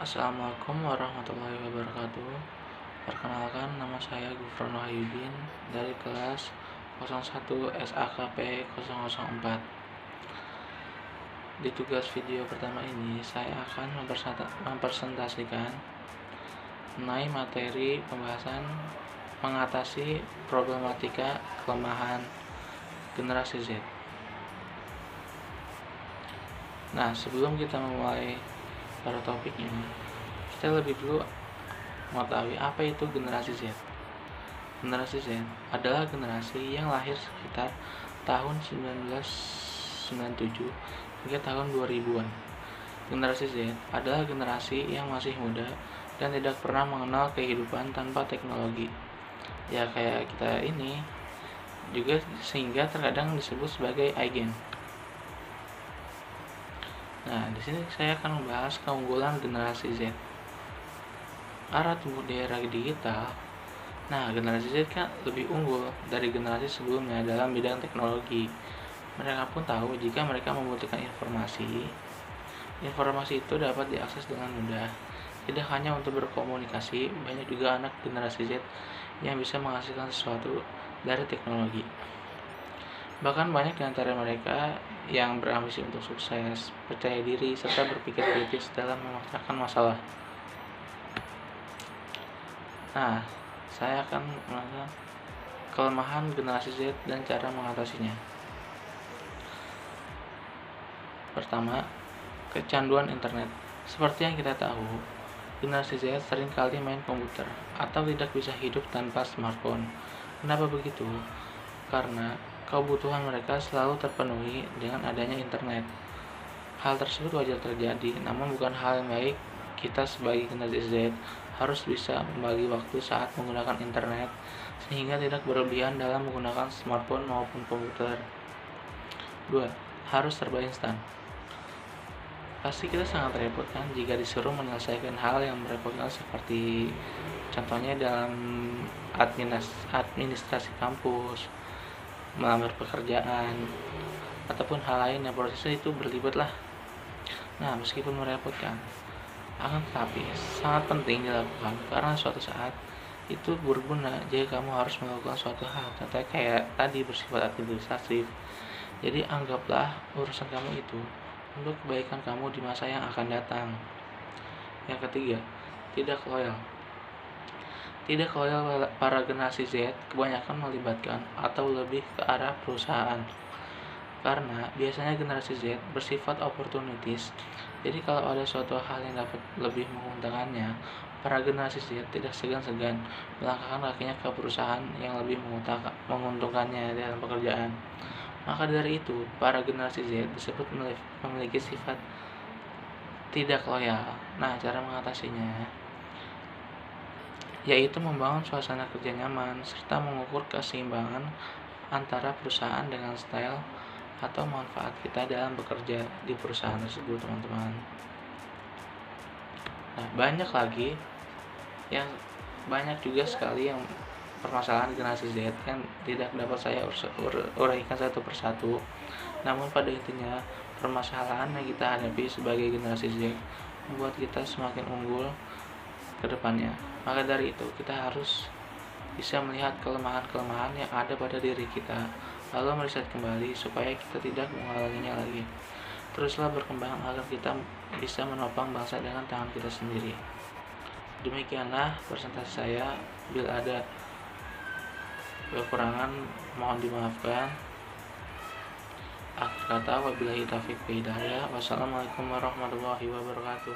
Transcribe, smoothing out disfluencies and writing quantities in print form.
Assalamualaikum warahmatullahi wabarakatuh. Perkenalkan, nama saya Gufron Wahyudin dari kelas 01 SAKP 004. Di tugas video pertama ini, saya akan mempresentasikan mengenai materi pembahasan mengatasi problematika kelemahan generasi Z. Nah, sebelum kita memulai pada topik ini, kita lebih dulu mengetahui apa itu generasi Z. Generasi Z adalah generasi yang lahir sekitar tahun 1997 hingga tahun 2000-an. Generasi Z adalah generasi yang masih muda dan tidak pernah mengenal kehidupan tanpa teknologi. Ya kayak kita ini juga, sehingga terkadang disebut sebagai agen. Nah, di sini saya akan membahas keunggulan generasi Z. Karena tumbuh di era digital, nah generasi Z kan lebih unggul dari generasi sebelumnya dalam bidang teknologi. Mereka pun tahu jika mereka membutuhkan informasi itu dapat diakses dengan mudah. Tidak hanya untuk berkomunikasi, banyak juga anak generasi Z yang bisa menghasilkan sesuatu dari teknologi. Bahkan banyak di antara mereka yang berambisi untuk sukses, percaya diri, serta berpikir kritis dalam memecahkan masalah. Nah, saya akan mengenai kelemahan generasi Z dan cara mengatasinya. Pertama, kecanduan internet. Seperti yang kita tahu, generasi Z seringkali main komputer atau tidak bisa hidup tanpa smartphone. Kenapa begitu? Karena kebutuhan mereka selalu terpenuhi dengan adanya internet. Hal tersebut wajar terjadi, namun bukan hal yang baik. Kita sebagai generasi Z harus bisa membagi waktu saat menggunakan internet, sehingga tidak berlebihan dalam menggunakan smartphone maupun komputer. 2. Harus serba instan. Pasti kita sangat repot kan jika disuruh menyelesaikan hal yang merepotkan, seperti contohnya dalam administrasi kampus, melamar pekerjaan, ataupun hal lain yang prosesnya itu berlibat lah. Nah, meskipun merepotkan, akan tetapi sangat penting dilakukan karena suatu saat itu berguna jika kamu harus melakukan suatu hal. Contohnya kayak tadi, bersifat administratif. Jadi anggaplah urusan kamu itu untuk kebaikan kamu di masa yang akan datang. Yang ketiga, tidak loyal. Tidak loyal para generasi Z kebanyakan melibatkan atau lebih ke arah perusahaan. Karena biasanya generasi Z bersifat opportunistis. Jadi kalau ada suatu hal yang dapat lebih menguntungkannya, para generasi Z tidak segan-segan melangkahkan kakinya ke perusahaan yang lebih menguntungkannya dalam pekerjaan. Maka dari itu, para generasi Z disebut memiliki sifat tidak loyal. Nah, cara mengatasinya yaitu membangun suasana kerja nyaman, serta mengukur keseimbangan antara perusahaan dengan style atau manfaat kita dalam bekerja di perusahaan tersebut, teman-teman. Nah, banyak juga sekali yang permasalahan generasi Z yang tidak dapat saya uraikan satu persatu. Namun pada intinya, permasalahan yang kita hadapi sebagai generasi Z membuat kita semakin unggul ke depannya. Maka dari itu, kita harus bisa melihat kelemahan-kelemahan yang ada pada diri kita, lalu meriset kembali supaya kita tidak mengulanginya lagi. Teruslah berkembang agar kita bisa menopang bangsa dengan tangan kita sendiri. Demikianlah presentasi saya. Bila ada kekurangan, mohon dimaafkan. Akhir kata, wabillahi taufiq wal hidayah. Wassalamualaikum warahmatullahi wabarakatuh.